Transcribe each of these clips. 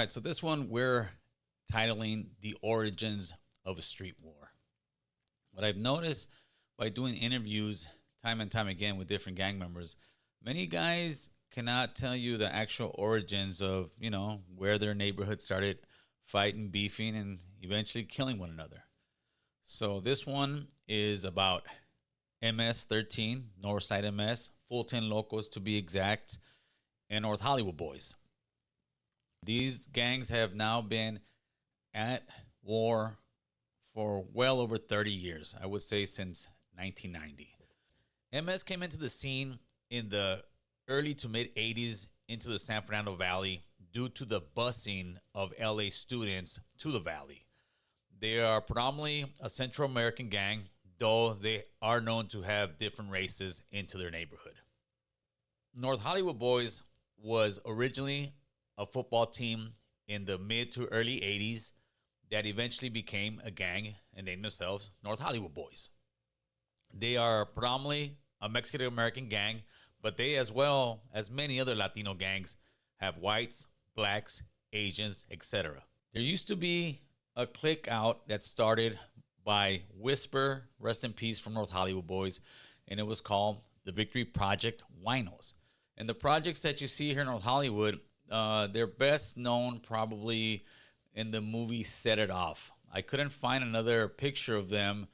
right, so this one we're titling The Origins of a Street War. What I've noticed by doing interviews time and time again with different gang members, many guys cannot tell you the actual origins of, where their neighborhood started fighting, beefing, and eventually killing one another. So this one is about MS-13, Northside MS, Fulton Locos to be exact, and North Hollywood Boys. These gangs have now been at war for well over 30 years, I would say since 1990. MS came into the scene in the early to mid 80s into the San Fernando Valley due to the busing of LA students to the valley. They are predominantly a Central American gang, though they are known to have different races into their neighborhood. North Hollywood Boys was originally a football team in the mid to early 80s that eventually became a gang and named themselves North Hollywood Boys. They are predominantly a Mexican American gang, but they, as well as many other Latino gangs, have whites, blacks, Asians, etc. There used to be a clique out that started by Whisper, rest in peace, from North Hollywood Boys, and it was called the Victory Project Winos. And the projects that you see here in North Hollywood, they're best known probably in the movie Set It Off. I couldn't find another picture of them,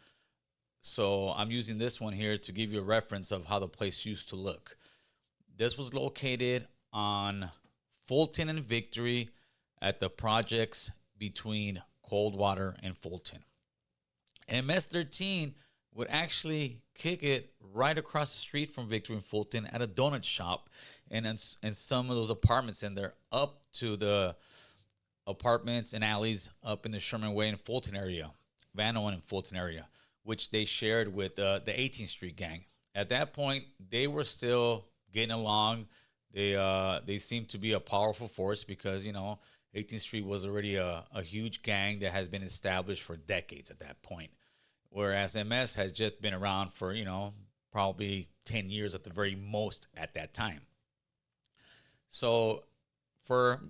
so I'm using this one here to give you a reference of how the place used to look. This was located on Fulton and Victory at the projects between Coldwater and Fulton. MS-13 would actually kick it right across the street from Victory and Fulton at a donut shop and some of those apartments in there, up to the apartments and alleys up in the Sherman Way and Fulton area, Van Owen and Fulton area, which they shared with the 18th Street gang. At that point, they were still getting along. They seemed to be a powerful force because, 18th Street was already a huge gang that has been established for decades at that point. Whereas MS has just been around for, probably 10 years at the very most at that time. So for a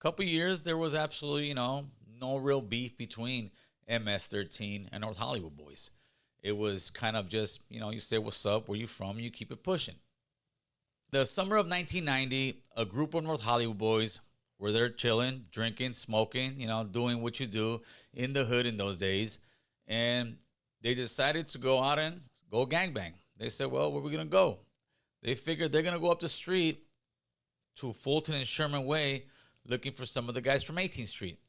couple of years, there was absolutely, no real beef between MS-13 and North Hollywood Boys. It was kind of just, you say, what's up, where you from, you keep it pushing. The summer of 1990, a group of North Hollywood Boys were there chilling, drinking, smoking, doing what you do in the hood in those days. And they decided to go out and go gangbang. They said, well, where are we going to go? They figured they're going to go up the street to Fulton and Sherman Way looking for some of the guys from 18th Street.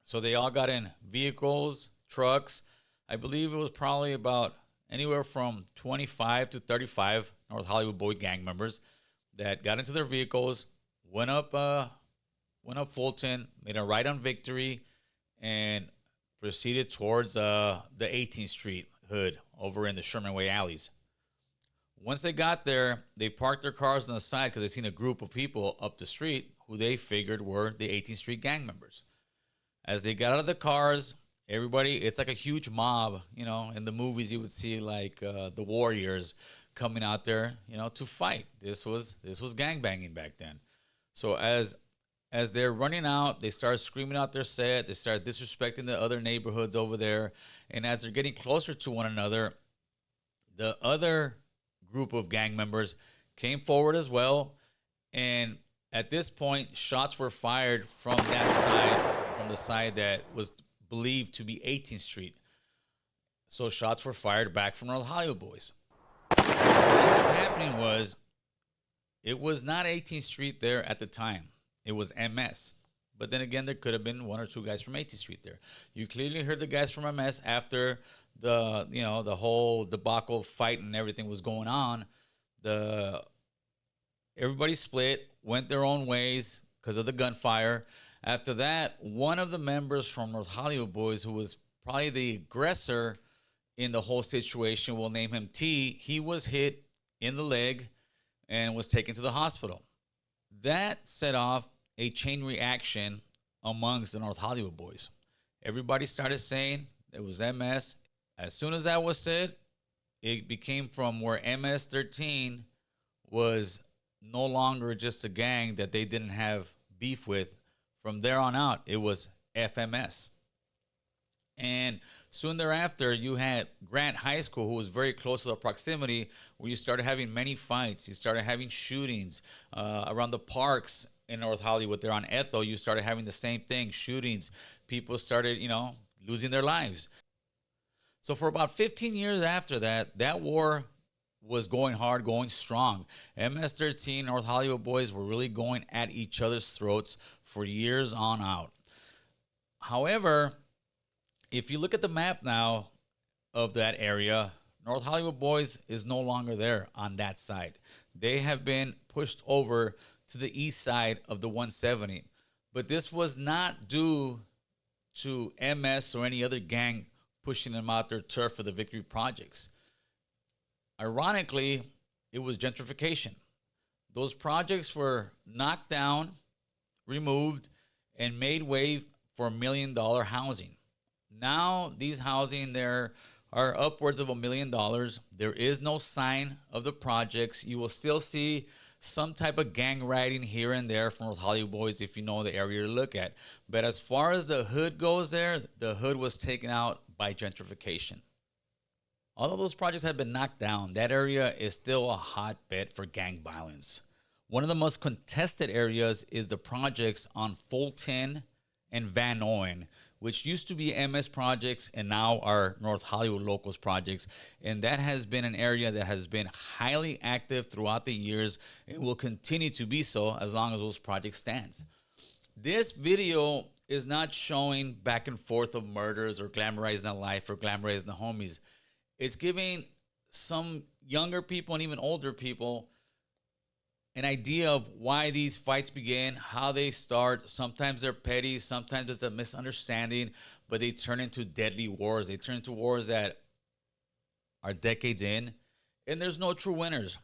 So they all got in vehicles, trucks. I believe it was probably about anywhere from 25 to 35 North Hollywood Boy gang members that got into their vehicles, went up Fulton, made a right on Victory, and proceeded towards the 18th Street hood over in the Sherman Way alleys. Once they got there, they parked their cars on the side because they seen a group of people up the street who they figured were the 18th Street gang members. As they got out of the cars, everybody, it's like a huge mob, in the movies you would see like the Warriors coming out there, to fight. This was gangbanging back then. So as they're running out, they start screaming out their set. They start disrespecting the other neighborhoods over there. And as they're getting closer to one another, the other group of gang members came forward as well. And at this point, shots were fired from that side, from the side that was believed to be 18th Street. So shots were fired back from North Hollywood Boys. What ended up happening was, it was not 18th Street there at the time. It was MS. But then again, there could have been one or two guys from 18th Street there. You clearly heard the guys from MS after the whole debacle fight and everything was going on. Everybody split, went their own ways because of the gunfire. After that, one of the members from North Hollywood Boys, who was probably the aggressor in the whole situation, we'll name him T, he was hit in the leg and was taken to the hospital. That set off a chain reaction amongst the North Hollywood Boys. Everybody started saying it was MS. As soon as that was said, it became from where MS-13 was no longer just a gang that they didn't have beef with From there on out, it was FMS. And soon thereafter, you had Grant High School, who was very close to the proximity, where you started having many fights. You started having shootings around the parks in North Hollywood. There on Ethel, you started having the same thing, shootings. People started, losing their lives. So for about 15 years after that, that war was going hard, going strong. MS-13, North Hollywood boys were really going at each other's throats for years on out. However, if you look at the map now of that area, North Hollywood boys is no longer there on that side. They have been pushed over to the east side of the 170. But this was not due to MS or any other gang pushing them out their turf for the victory projects. Ironically, it was gentrification. Those projects were knocked down, removed, and made way for $1 million housing. Now, these housing there are upwards of $1 million. There is no sign of the projects. You will still see some type of gang writing here and there from North Hollywood boys if you know the area to look at. But as far as the hood goes there, the hood was taken out by gentrification. Although those projects have been knocked down, that area is still a hotbed for gang violence. One of the most contested areas is the projects on Fulton and Van Noyen, which used to be MS projects and now are North Hollywood locals projects. And that has been an area that has been highly active throughout the years and will continue to be so as long as those projects stand. This video is not showing back and forth of murders or glamorizing the life or glamorizing the homies. It's giving some younger people and even older people an idea of why these fights begin, how they start. Sometimes they're petty, sometimes it's a misunderstanding, but they turn into deadly wars. They turn into wars that are decades in, and there's no true winners.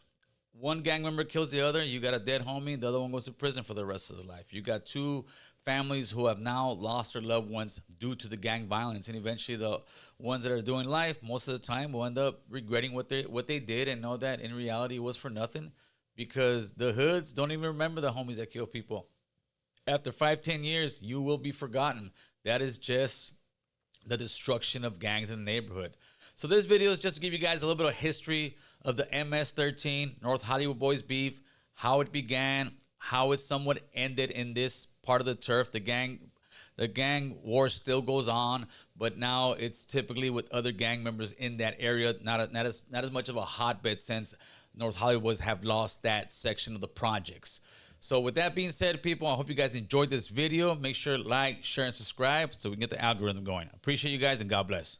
One gang member kills the other, you got a dead homie, the other one goes to prison for the rest of his life. You got two families who have now lost their loved ones due to the gang violence, and eventually the ones that are doing life most of the time will end up regretting what they did and know that in reality it was for nothing, because the hoods don't even remember the homies that kill people. After 5-10 years, you will be forgotten. That is just the destruction of gangs in the neighborhood. So this video is just to give you guys a little bit of history of the MS-13 North Hollywood boys beef, how it began, how it somewhat ended in this part of the turf. The gang war still goes on, but now it's typically with other gang members in that area. Not as much of a hotbed since North Hollywood boys have lost that section of the projects. So with that being said, people, I hope you guys enjoyed this video. Make sure to like, share, and subscribe so we can get the algorithm going. Appreciate you guys, and God bless.